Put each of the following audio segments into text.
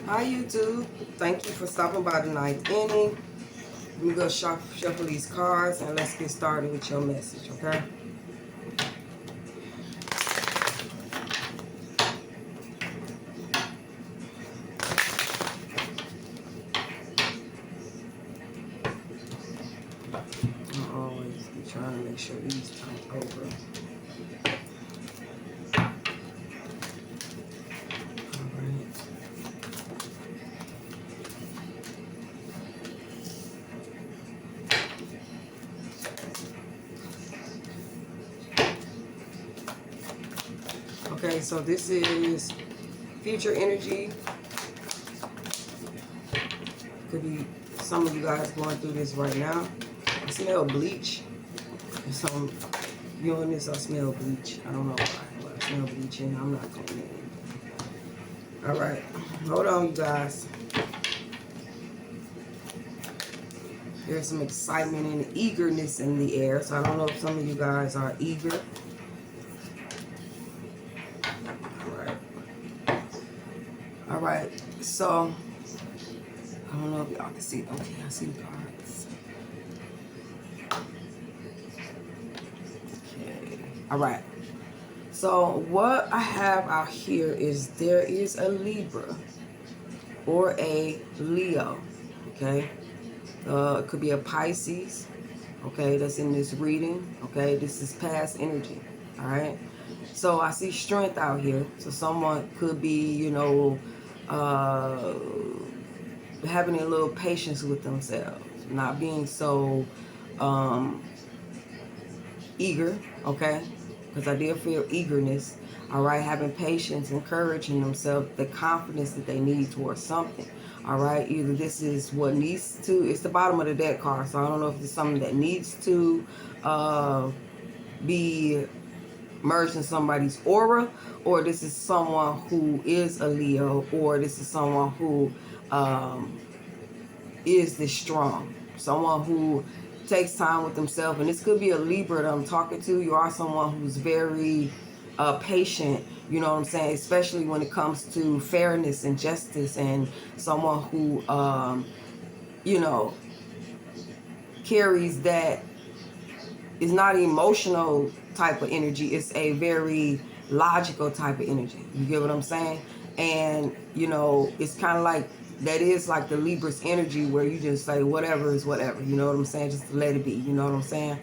Hi YouTube. Thank you for stopping by tonight's inning. Let me go shuffle these cards and let's get started with your message, okay? I always be trying to make sure these turn over. Alright. Okay, so this is future energy. Could be some of you guys going through this right now. I smell bleach. Some you on this, I smell bleach. I don't know why, but I smell bleach and I'm not going in. Alright, hold on you guys. There's some excitement and eagerness in the air. So I don't know if some of you guys are eager. All right. So I don't know if y'all can see. Okay, I see the cards. Okay. All right. So what I have out here is there is a Libra or a Leo. Okay. It could be a Pisces. Okay, that's in this reading. Okay, this is past energy. All right. So I see strength out here. So someone could be, having a little patience with themselves, not being so eager, okay? Because I did feel eagerness, all right? Having patience, encouraging themselves, the confidence that they need towards something, all right? Either this is what needs to, it's the bottom of the deck card, so I don't know if it's something that needs to be merged in somebody's aura, or this is someone who is a Leo, or this is someone who is this strong, someone who takes time with themselves. And this could be a Libra that I'm talking to. You are someone who's very patient, you know what I'm saying, especially when it comes to fairness and justice, and someone who carries that is not emotional type of energy. It's a very logical type of energy. You get what I'm saying? And it's kind of like that is like the Libra's energy, where you just say whatever is whatever. You know what I'm saying? Just let it be. You know what I'm saying?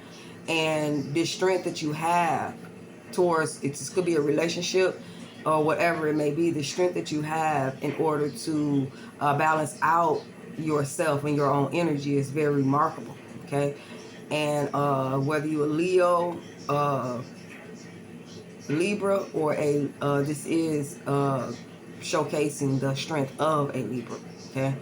And this strength that you have towards it, this could be a relationship or whatever it may be. The strength that you have in order to balance out yourself and your own energy is very remarkable. Okay. And whether you're a Leo, Libra, or a this is showcasing the strength of a Libra. Okay.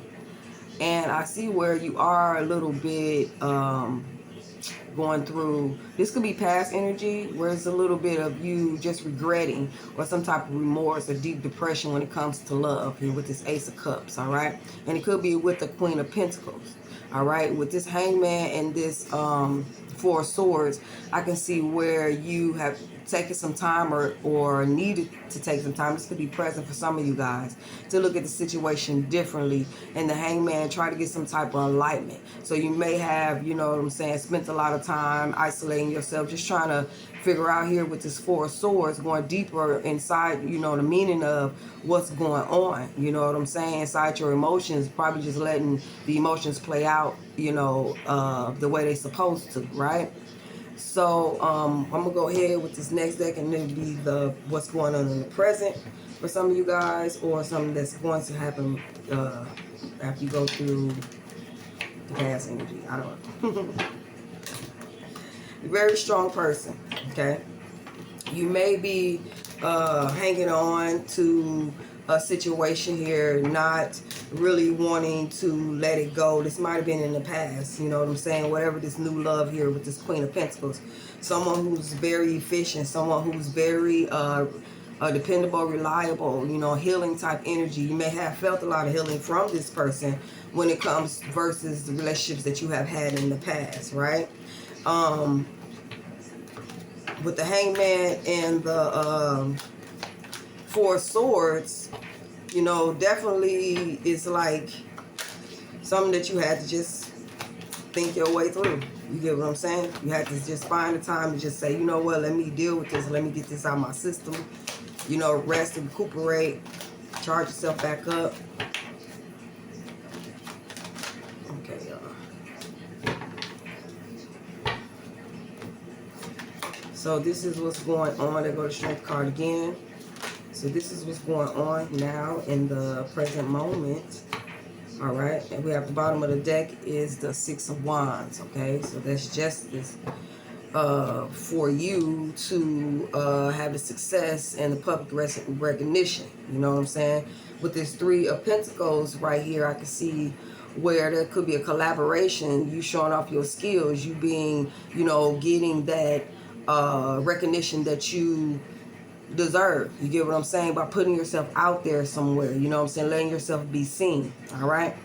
And I see where you are a little bit going through, this could be past energy, where it's a little bit of you just regretting or some type of remorse or deep depression when it comes to love here with this Ace of Cups. All right. And it could be with the Queen of Pentacles. All right. With this Hangman and this Four of Swords, I can see where you have taken some time or needed to take some time. This could be present for some of you guys to look at the situation differently, and the Hangman try to get some type of enlightenment. So you may have, you know what I'm saying, spent a lot of time isolating yourself, just trying to figure out here with this Four of Swords, going deeper inside, the meaning of what's going on, you know what I'm saying, inside your emotions, probably just letting the emotions play out, the way they're supposed to, right? So I'm gonna go ahead with this next deck, and it'll be the what's going on in the present for some of you guys, or something that's going to happen after you go through the past energy. I don't know. Very strong person. Okay, you may be hanging on to a situation here, not really wanting to let it go. This might have been in the past, you know what I'm saying? Whatever this new love here with this Queen of Pentacles. Someone who's very efficient, someone who's very dependable, reliable, healing type energy. You may have felt a lot of healing from this person when it comes versus the relationships that you have had in the past, right? With the Hangman and the Four of Swords, you know, definitely it's like something that you had to just think your way through. You get what I'm saying? You had to just find the time to just say, you know what, let me deal with this. Let me get this out of my system. You know, rest and recuperate. Charge yourself back up. Okay, y'all. So this is what's going on. There go the strength card again. So this is what's going on now in the present moment. All right, and we have the bottom of the deck is the Six of Wands. Okay, so that's justice for you to have the success and the public recognition. You know what I'm saying? With this Three of Pentacles right here, I can see where there could be a collaboration. You showing off your skills, you being, you know, getting that recognition that you deserve. You get what I'm saying? By putting yourself out there somewhere, you know what I'm saying? Letting yourself be seen. All right.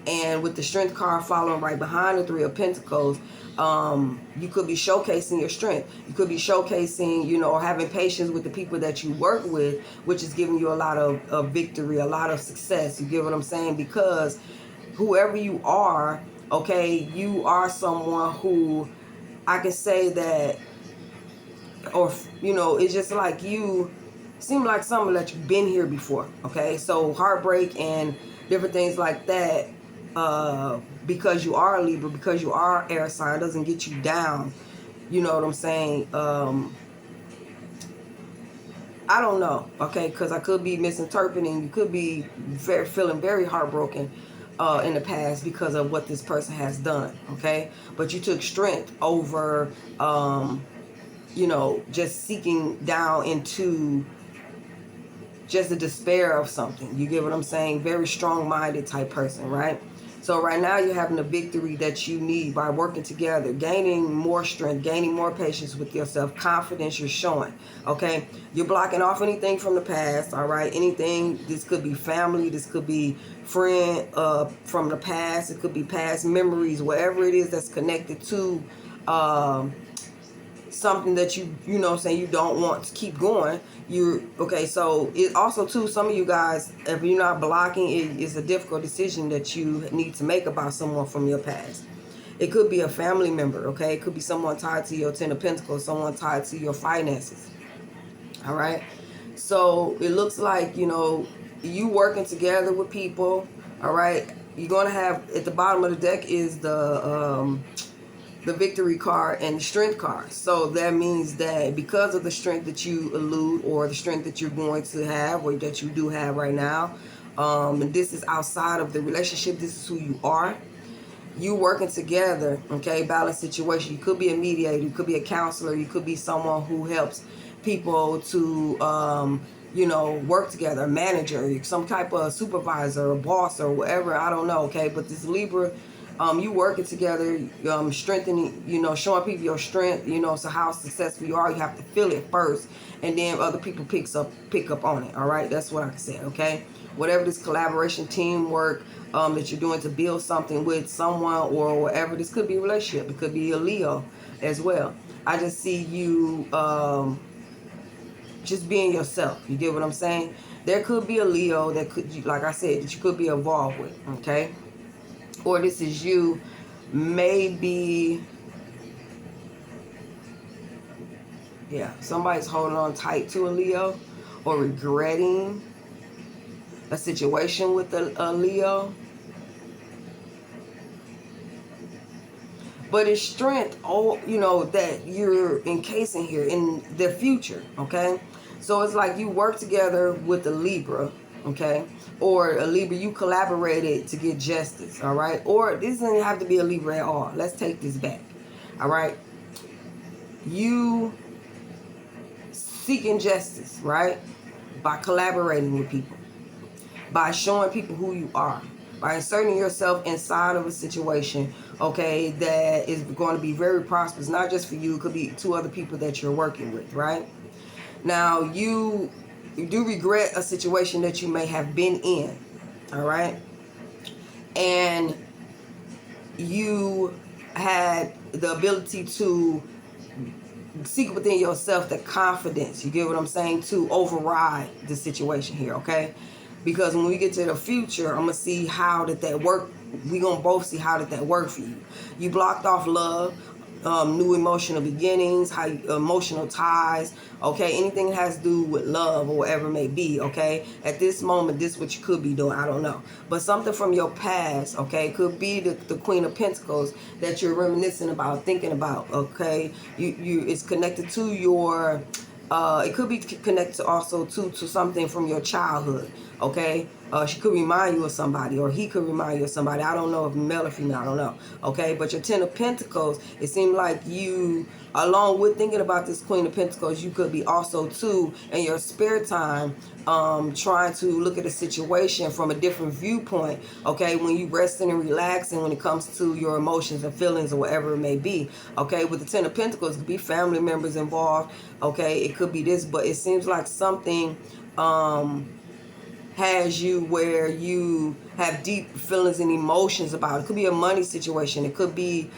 And with the strength card following right behind the Three of Pentacles, you could be showcasing your strength. You could be showcasing, you know, having patience with the people that you work with, which is giving you a lot of victory, a lot of success. You get what I'm saying? Because whoever you are, okay, you are someone who I can say that, or, you know, it's just like you seem like someone that you've been here before. Okay, so heartbreak and different things like that, because you are a Libra, because you are air sign, doesn't get you down. You know what I'm saying? I don't know, okay, because I could be misinterpreting. You could be feeling very heartbroken in the past because of what this person has done, okay? But you took strength over you know, just seeking down into just the despair of something. You get what I'm saying? Very strong-minded type person, right? So right now you're having the victory that you need by working together, gaining more strength, gaining more patience with yourself, confidence you're showing, okay? You're blocking off anything from the past, all right? Anything, this could be family, this could be friend from the past, it could be past memories, whatever it is that's connected to something that you know what I'm saying, you don't want to keep going. You're okay. So it also too, some of you guys, if you're not blocking, it is a difficult decision that you need to make about someone from your past. It could be a family member, okay? It could be someone tied to your Ten of Pentacles, someone tied to your finances. All right. So it looks like, you know, you working together with people. All right. You're gonna have at the bottom of the deck is the victory card and the strength card. So that means that because of the strength that you elude, or the strength that you're going to have, or that you do have right now, and this is outside of the relationship, this is who you are, you working together, okay, balanced situation. You could be a mediator, you could be a counselor, you could be someone who helps people to you know, work together, a manager, some type of supervisor or boss or whatever, I don't know, okay? But this Libra, you working together, strengthening, you know, showing people your strength, you know, so how successful you are, you have to feel it first, and then other people pick up on it, all right? That's what I can say, okay? Whatever this collaboration, teamwork that you're doing to build something with someone, or whatever, this could be a relationship, it could be a Leo as well. I just see you just being yourself. You get what I'm saying? There could be a Leo that could, like I said, that you could be involved with, okay? Or this is you, maybe, yeah, somebody's holding on tight to a Leo, or regretting a situation with a Leo. But it's strength, oh, you know, that you're encasing here in the future, okay? So it's like you work together with a Libra, okay? Or a Libra, you collaborated to get justice, all right? Or this doesn't have to be a Libra at all. Let's take this back, all right? You seeking justice, right? By collaborating with people, by showing people who you are, by inserting yourself inside of a situation, okay, that is going to be very prosperous, not just for you, it could be two other people that you're working with, right? Now, you do regret a situation that you may have been in, all right? And you had the ability to seek within yourself the confidence, you get what I'm saying, to override the situation here, okay? Because when we get to the future, I'm gonna see how that work. We gonna both see how that work for you. You blocked off love, new emotional beginnings, how emotional ties. Okay, anything that has to do with love or whatever it may be. Okay, at this moment, this is what you could be doing. I don't know, but something from your past. Okay, could be the Queen of Pentacles that you're reminiscing about, thinking about. Okay, it's connected to your. It could be connected also to something from your childhood. Okay, she could remind you of somebody, or he could remind you of somebody. I don't know if male or female, I don't know. Okay, but your Ten of Pentacles, it seemed like you, along with thinking about this Queen of Pentacles, you could be also too in your spare time trying to look at a situation from a different viewpoint. Okay, when you resting and relaxing when it comes to your emotions and feelings or whatever it may be. Okay, with the Ten of Pentacles, it could be family members involved. Okay, it could be this, but it seems like something has you where you have deep feelings and emotions about it. It could be a money situation. It could be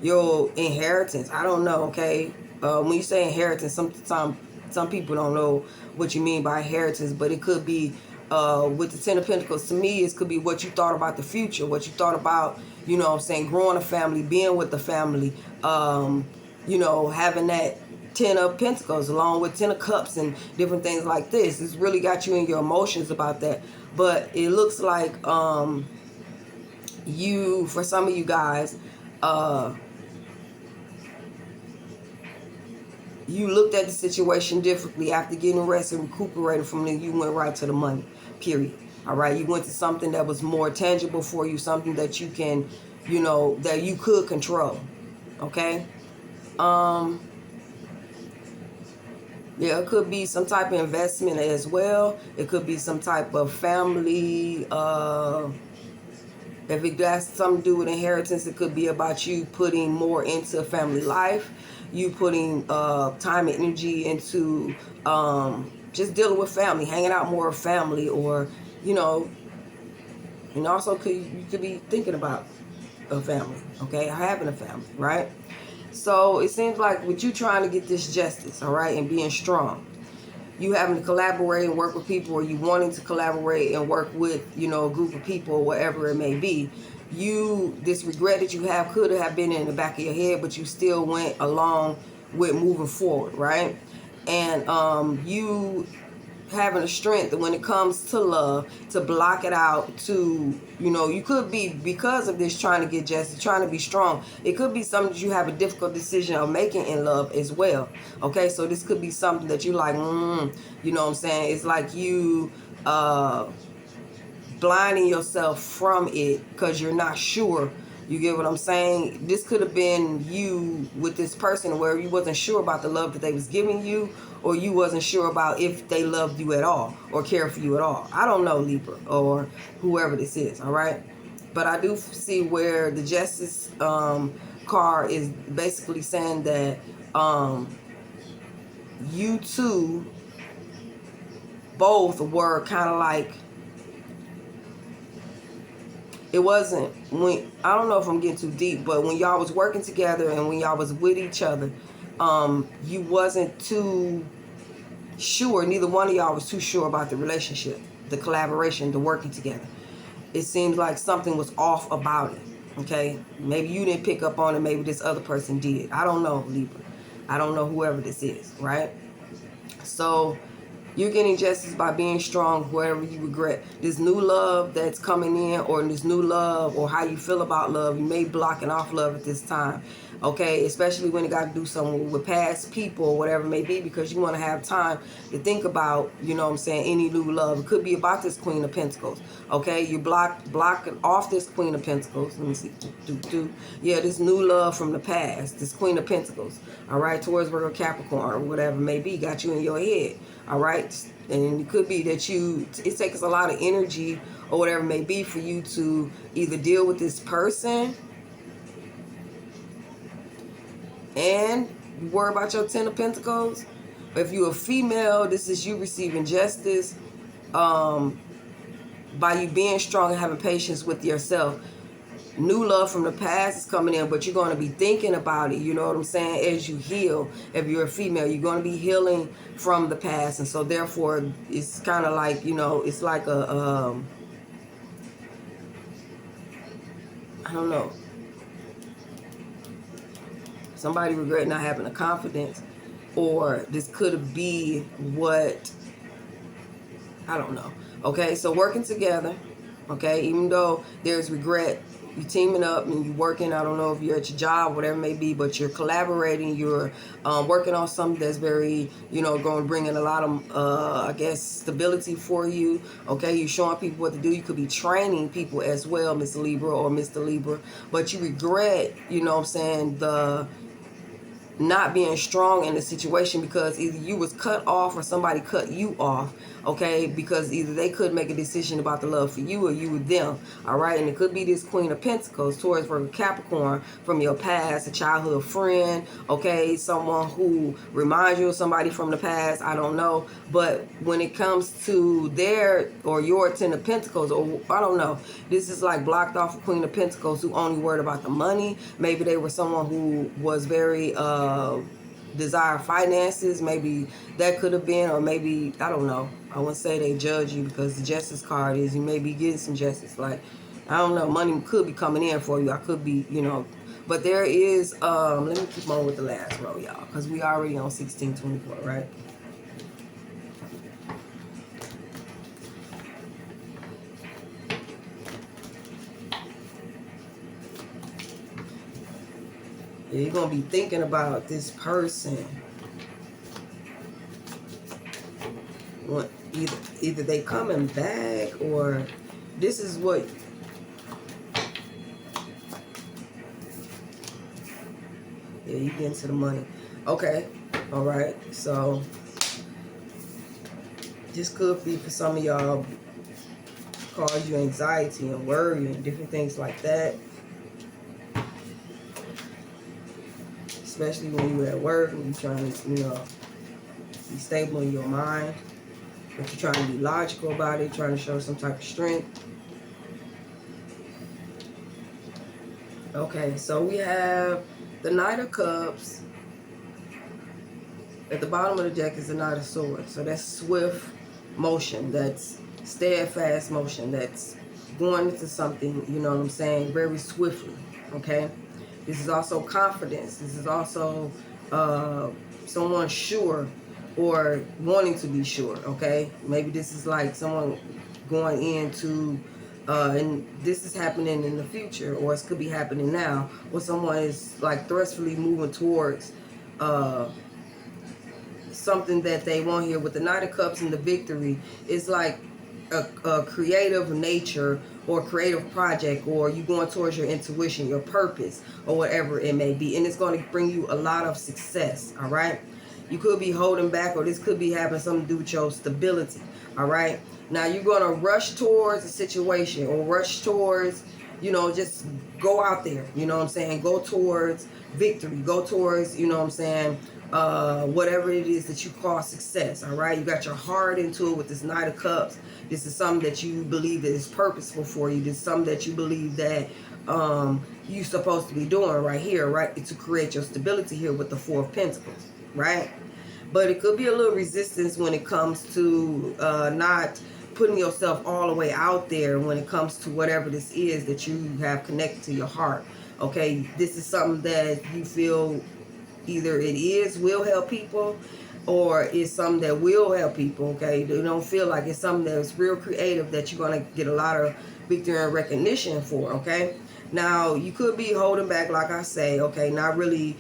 your inheritance. I don't know. Okay, when you say inheritance, some people don't know what you mean by inheritance, but it could be with the Ten of Pentacles. To me, it could be what you thought about the future, what you thought about, you know what I'm saying, growing a family, being with the family, you know, having that Ten of Pentacles along with Ten of Cups and different things like this. It's really got you in your emotions about that. But it looks like you, for some of you guys, you looked at the situation differently after getting rest and recuperating from it. You went right to the money, period. All right, you went to something that was more tangible for you, something that you can, you know, that you could control. Okay. Yeah, it could be some type of investment as well. It could be some type of family. If it has something to do with inheritance, it could be about you putting more into family life. You putting time and energy into just dealing with family, hanging out more with family, or, you know, and also you could be thinking about a family, okay, having a family, right? So it seems like with you trying to get this justice, all right, and being strong, you having to collaborate and work with people, or you wanting to collaborate and work with, you know, a group of people or whatever it may be, this regret that you have could have been in the back of your head, but you still went along with moving forward, right? And you having a strength when it comes to love to block it out, to, you know, you could be, because of this, trying to get justice, trying to be strong. It could be something that you have a difficult decision of making in love as well. Okay, so this could be something that you like, you know what I'm saying, it's like you blinding yourself from it because you're not sure. You get what I'm saying? This could have been you with this person where you wasn't sure about the love that they was giving you, or you wasn't sure about if they loved you at all or care for you at all. I don't know, Libra, or whoever this is, all right? But I do see where the Justice card is basically saying that you two both were kind of like, it wasn't, when, I don't know if I'm getting too deep, but when y'all was working together and when y'all was with each other, you wasn't too sure, neither one of y'all was too sure about the relationship, the collaboration, the working together. It seems like something was off about it, okay? Maybe you didn't pick up on it, maybe this other person did. I don't know, Libra. I don't know whoever this is, right? So you're getting justice by being strong, wherever you regret. This new love that's coming in, or this new love, or how you feel about love, you may be blocking off love at this time. Okay, especially when it got to do something with past people or whatever it may be, because you want to have time to think about, you know what I'm saying, any new love. It could be about this Queen of Pentacles. Okay, you blocking off this Queen of Pentacles. Let me see. Yeah, this new love from the past, this Queen of Pentacles. All right, towards Virgo, Capricorn, or whatever it may be, got you in your head. All right, and it could be that it takes a lot of energy or whatever it may be for you to either deal with this person and worry about your Ten of Pentacles. If you're a female, this is you receiving justice by you being strong and having patience with yourself. New love from the past is coming in, but you're going to be thinking about it, you know what I'm saying, as you heal. If you're a female, you're going to be healing from the past. And so therefore, it's kind of like, you know, it's like a, I don't know, somebody regret not having the confidence, or this could be what, I don't know. Okay, so working together, okay, even though there's regret, you teaming up and you working. I don't know if you're at your job, whatever it may be, but you're collaborating. You're working on something that's very, you know, going to bring in a lot of, I guess, stability for you. Okay, you're showing people what to do. You could be training people as well, Mr. Libra or Mr. Libra, but you regret, you know what I'm saying, the not being strong in the situation, because either you was cut off or somebody cut you off, okay, because either they could make a decision about the love for you or you with them. All right, and it could be this Queen of Pentacles, Taurus, Virgo, Capricorn, from your past, a childhood friend, okay, someone who reminds you of somebody from the past, I don't know. But when it comes to their or your Ten of Pentacles, or I don't know, this is like blocked off a Queen of Pentacles who only worried about the money. Maybe they were someone who was very desire finances. Maybe that could have been, or maybe, I don't know, I wouldn't say they judge you, because the Justice card is you may be getting some justice. Like, I don't know, money could be coming in for you. I could be, you know, but there is let me keep on with the last row, y'all, because we already on 1624, right? You're going to be thinking about this person. Either they coming back, or this is what... Yeah, you get into the money. Okay. All right. So this could be, for some of y'all, cause you anxiety and worry and different things like that. Especially when you're at work and you're trying to, you know, be stable in your mind. But you're trying to be logical about it, trying to show some type of strength. Okay, so we have the Knight of Cups. At the bottom of the deck is the Knight of Swords. So that's swift motion. That's steadfast motion. That's going into something, you know what I'm saying, very swiftly. Okay? This is also confidence. This is also someone sure or wanting to be sure, okay? Maybe this is like someone going into, and this is happening in the future, or it could be happening now, or someone is like thrustfully moving towards something that they want here. With the Knight of Cups and the Victory, it's like a creative nature or creative project, or you going towards your intuition, your purpose, or whatever it may be, and it's going to bring you a lot of success. All right, you could be holding back, or this could be having something to do with your stability. All right, now you're going to rush towards a situation, or rush towards, you know, just go out there, you know what I'm saying, go towards victory, go towards, you know what I'm saying, whatever it is that you call success. All right, you got your heart into it with this Knight of Cups. This is something that you believe that is purposeful for you. This is something that you believe that you're supposed to be doing right here, right, to create your stability here with the Four of Pentacles, right? But it could be a little resistance when it comes to not putting yourself all the way out there when it comes to whatever this is that you have connected to your heart. Okay, this is something that you feel either it will help people, or it's something that will help people. Okay, you don't feel like it's something that's real creative that you're going to get a lot of victory and recognition for. Okay, now you could be holding back, like I say, okay, not really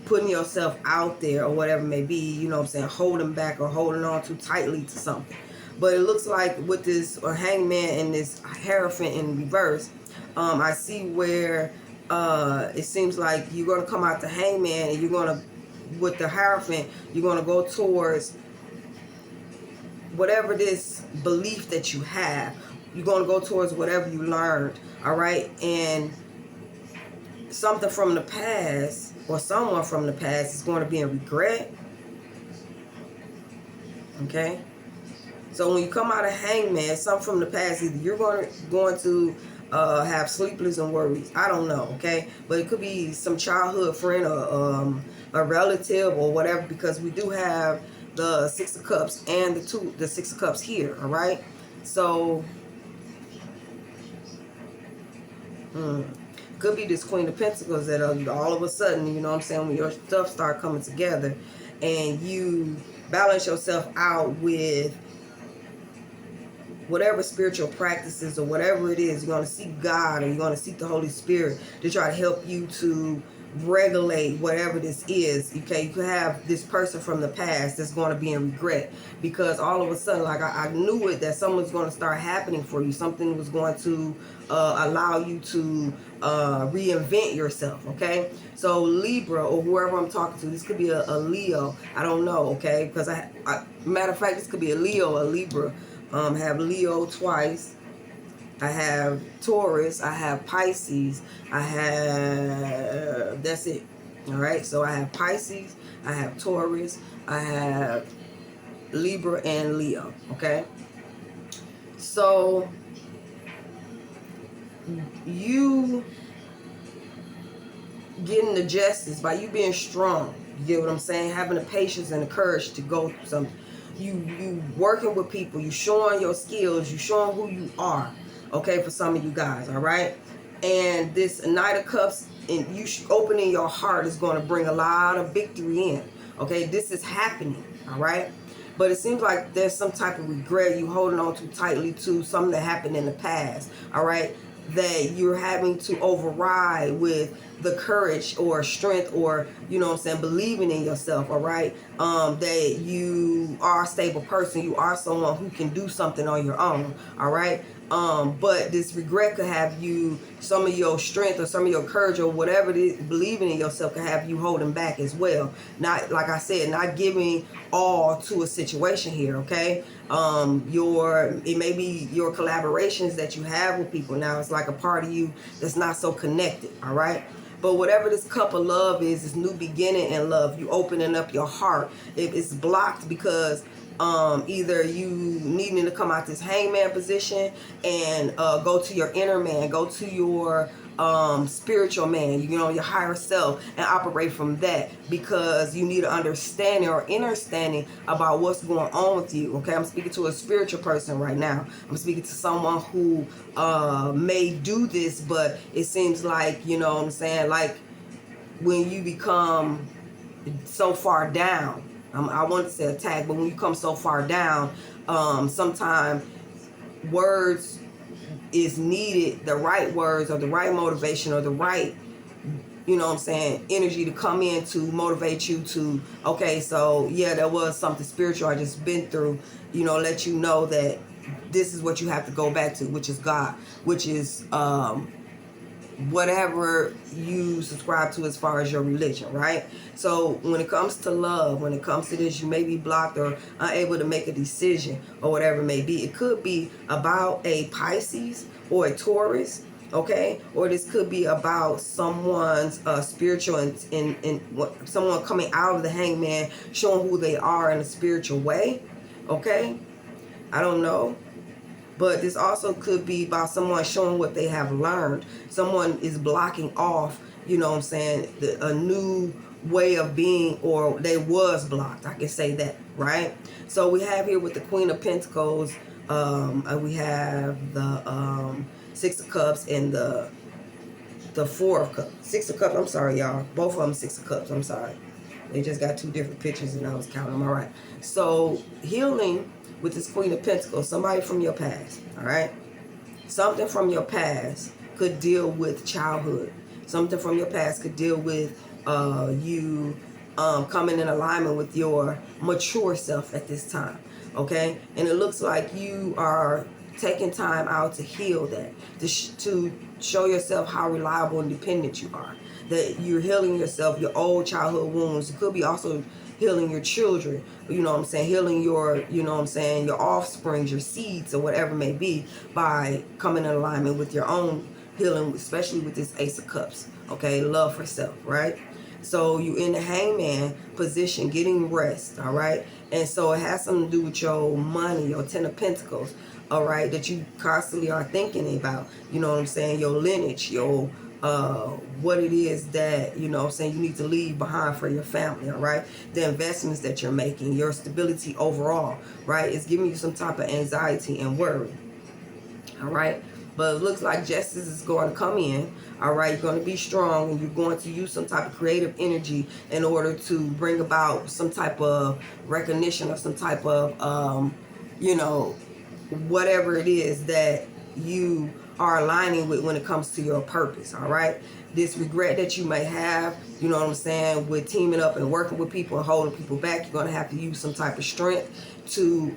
putting yourself out there or whatever it may be, you know what I'm saying, holding back or holding on too tightly to something. But it looks like with this Hangman and this Hierophant in reverse, I see where it seems like you're going to come out the Hangman, and you're going to, with the Hierophant, you're going to go towards whatever this belief that you have. You're going to go towards whatever you learned, all right? And something from the past, or someone from the past, is going to be in regret, okay? So when you come out of Hangman, something from the past, either you're going to have sleepless and worries. I don't know, okay? But it could be some childhood friend or a relative or whatever, because we do have the Six of Cups and the Six of Cups here, all right? So, could be this Queen of Pentacles that all of a sudden, you know what I'm saying, when your stuff start coming together and you balance yourself out with whatever spiritual practices or whatever it is, you're going to seek God or you're going to seek the Holy Spirit to try to help you to regulate whatever this is. Okay, you could have this person from the past that's going to be in regret, because all of a sudden, like I knew it, that something's going to start happening for you. Something was going to allow you to reinvent yourself. Okay, so Libra or whoever I'm talking to, this could be a Leo. I don't know. Okay, because matter of fact, this could be a Leo, a Libra. I have Leo twice. I have Taurus. I have Pisces. I have, that's it. All right. So I have Pisces. I have Taurus. I have Libra and Leo. Okay. So you getting the justice by you being strong. You get what I'm saying? Having the patience and the courage to go through something. You working with people, you showing your skills, you showing who you are, okay, for some of you guys, all right? And this Knight of Cups and you opening your heart is going to bring a lot of victory in, okay? This is happening, all right? But it seems like there's some type of regret you holding on too tightly to something that happened in the past, all right? That you're having to override with the courage or strength or, you know what I'm saying, believing in yourself, all right? That you are a stable person. You are someone who can do something on your own, all right? But this regret could have you, some of your strength or some of your courage or whatever it is, believing in yourself could have you holding back as well. Not, like I said, not giving all to a situation here, okay? It may be your collaborations that you have with people. Now it's like a part of you that's not so connected, all right? But whatever this cup of love is new beginning and love. You opening up your heart. If it's blocked because either you needing to come out this hangman position and go to your inner man, go to your spiritual man, you know, your higher self, and operate from that, because you need an understanding or understanding about what's going on with you. Okay, I'm speaking to a spiritual person right now. I'm speaking to someone who may do this, but it seems like, you know what I'm saying, like when you become so far down, I want to say attack, but when you come so far down, sometimes words is needed, the right words or the right motivation or the right, you know what I'm saying, energy to come in to motivate you to, okay, so yeah, there was something spiritual I just been through, you know, let you know that this is what you have to go back to, which is God, which is whatever you subscribe to as far as your religion, right? So when it comes to love, when it comes to this, you may be blocked or unable to make a decision or whatever it may be. It could be about a Pisces or a Taurus, okay? Or this could be about someone's spiritual and someone coming out of the hangman, showing who they are in a spiritual way, okay? I don't know. But this also could be about someone showing what they have learned. Someone is blocking off, you know what I'm saying, a new way of being, or they was blocked. I can say that, right? So we have here with the Queen of Pentacles, we have the Six of Cups and the Four of Cups. Six of Cups, I'm sorry, y'all. Both of them Six of Cups, I'm sorry. They just got two different pictures and I was counting them. All right. So healing with this Queen of Pentacles, somebody from your past. All right. Something from your past could deal with childhood. Something from your past could deal with you coming in alignment with your mature self at this time. Okay. And it looks like you are taking time out to heal that, to show yourself how reliable and dependent you are, that you're healing yourself, your old childhood wounds. It could be also healing your children, you know what I'm saying, healing your, you know what I'm saying, your offsprings, your seeds, or whatever it may be, by coming in alignment with your own healing, especially with this Ace of Cups, okay, love for self, right? So you in the hangman position, getting rest, all right? And so it has something to do with your money, your Ten of Pentacles. all right, that you constantly are thinking about, you know what I'm saying, your lineage, your what it is that, you know what I'm saying, you need to leave behind for your family, all right, the investments that you're making, your stability overall, right, it's giving you some type of anxiety and worry, all right. But it looks like justice is going to come in, all right. You're going to be strong, and you're going to use some type of creative energy in order to bring about some type of recognition or some type of you know, whatever it is that you are aligning with when it comes to your purpose, all right. This regret that you may have, you know what I'm saying, with teaming up and working with people and holding people back, you're going to have to use some type of strength to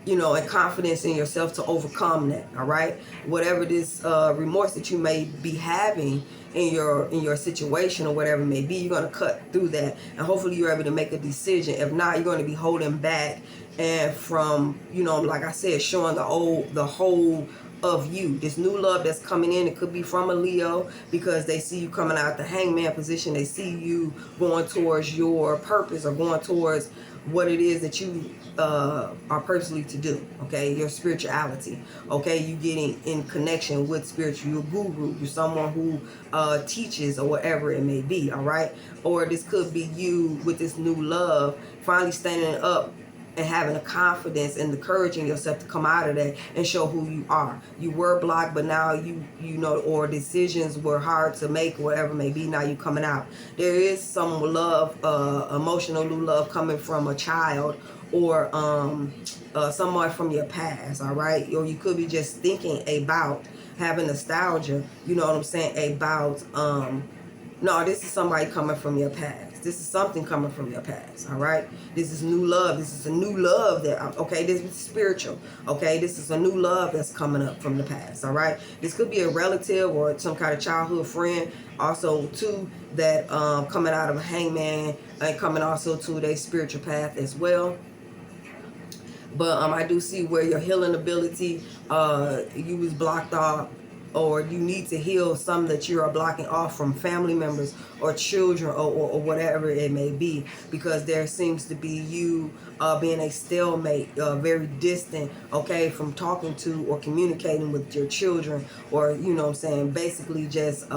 you know, and confidence in yourself to overcome that, all right. Whatever this remorse that you may be having in your situation or whatever it may be, you're going to cut through that, and hopefully you're able to make a decision. If not, you're going to be holding back, and from, you know, like I said, showing the whole of you. This new love that's coming in, it could be from a Leo, because they see you coming out the hangman position. They see you going towards your purpose, or going towards what it is that you are purposely to do, okay, your spirituality, okay, you getting in connection with spiritual, you're a guru, you're someone who teaches, or whatever it may be, all right. Or this could be you with this new love finally standing up and having the confidence and the courage in yourself to come out of that and show who you are. You were blocked, but now you know, or decisions were hard to make, whatever it may be, now you coming out. There is some love, emotional new love coming from a child, or someone from your past, all right. Or you could be just thinking about having nostalgia, you know what I'm saying, about no, this is somebody coming from your past. This is something coming from your past, all right? This is new love. This is a new love that, okay, this is spiritual, okay? This is a new love that's coming up from the past, all right? This could be a relative or some kind of childhood friend, also, too, that coming out of a hangman and coming also to their spiritual path as well. But I do see where your healing ability, you was blocked off, or you need to heal some that you are blocking off from family members or children, or whatever it may be, because there seems to be you being a stalemate, very distant, okay, from talking to or communicating with your children, or, you know what I'm saying, basically just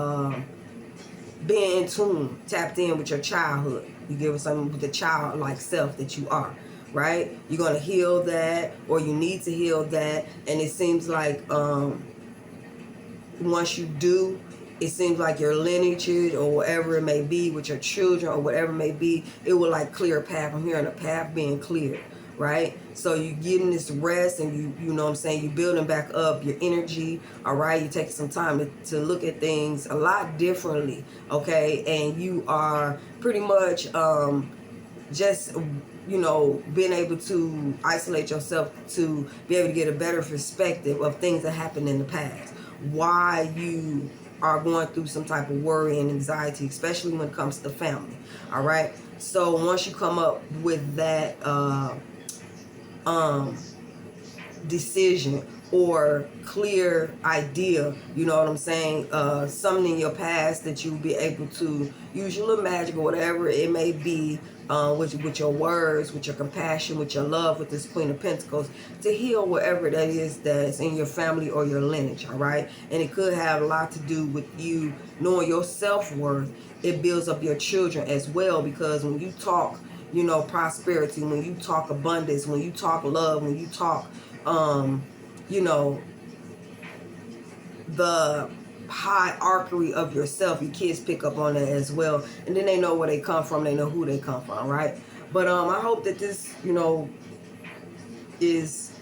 being in tune, tapped in with your childhood. You give us something with the childlike self that you are, right? You're going to heal that, or you need to heal that, and it seems like once you do, it seems like your lineage, or whatever it may be with your children, or whatever it may be, it will like clear a path. I'm hearing a path being cleared, right? So you getting this rest, and you know what I'm saying, you building back up your energy, all right? You taking some time to look at things a lot differently, okay? And you are pretty much just, you know, being able to isolate yourself to be able to get a better perspective of things that happened in the past, why you are going through some type of worry and anxiety, especially when it comes to family, all right? So once you come up with that decision or clear idea, you know what I'm saying, something in your past that you'll be able to use your little magic or whatever it may be, with your words, with your compassion, with your love, with this Queen of Pentacles, to heal whatever that is that's in your family or your lineage, all right? And it could have a lot to do with you knowing your self-worth. It builds up your children as well, because when you talk, you know, prosperity, when you talk abundance, when you talk love, when you talk you know, the hierarchy of yourself, your kids pick up on that as well, and then they know where they come from, they know who they come from, right? But I hope that this, you know, is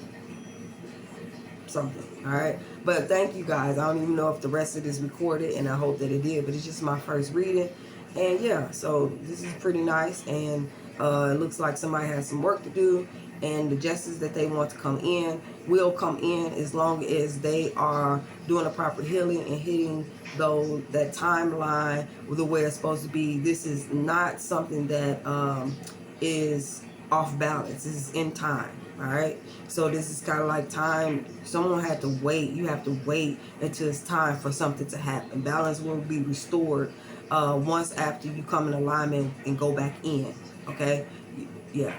something, all right? But thank you guys. I don't even know if the rest of it is recorded, and I hope that it did, but it's just my first reading. And yeah, so this is pretty nice, and it looks like somebody has some work to do, and the justice that they want to come in will come in, as long as they are doing the proper healing and hitting that timeline the way it's supposed to be. This is not something that is off balance. This is in time, all right? So this is kind of like time. Someone had to wait. You have to wait until it's time for something to happen. Balance will be restored once after you come in alignment and go back in, okay? Yeah.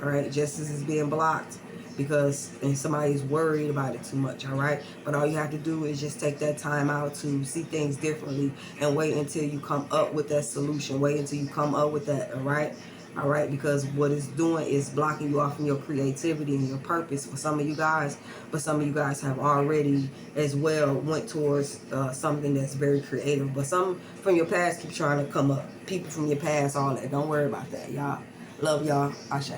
All right, justice is being blocked, and somebody's worried about it too much, all right? But all you have to do is just take that time out to see things differently and wait until you come up with that solution. Wait until you come up with that, all right? All right, because what it's doing is blocking you off from your creativity and your purpose for some of you guys. But some of you guys have already as well went towards something that's very creative. But some from your past keep trying to come up. People from your past, all that. Don't worry about that, y'all. Love y'all. Ashe.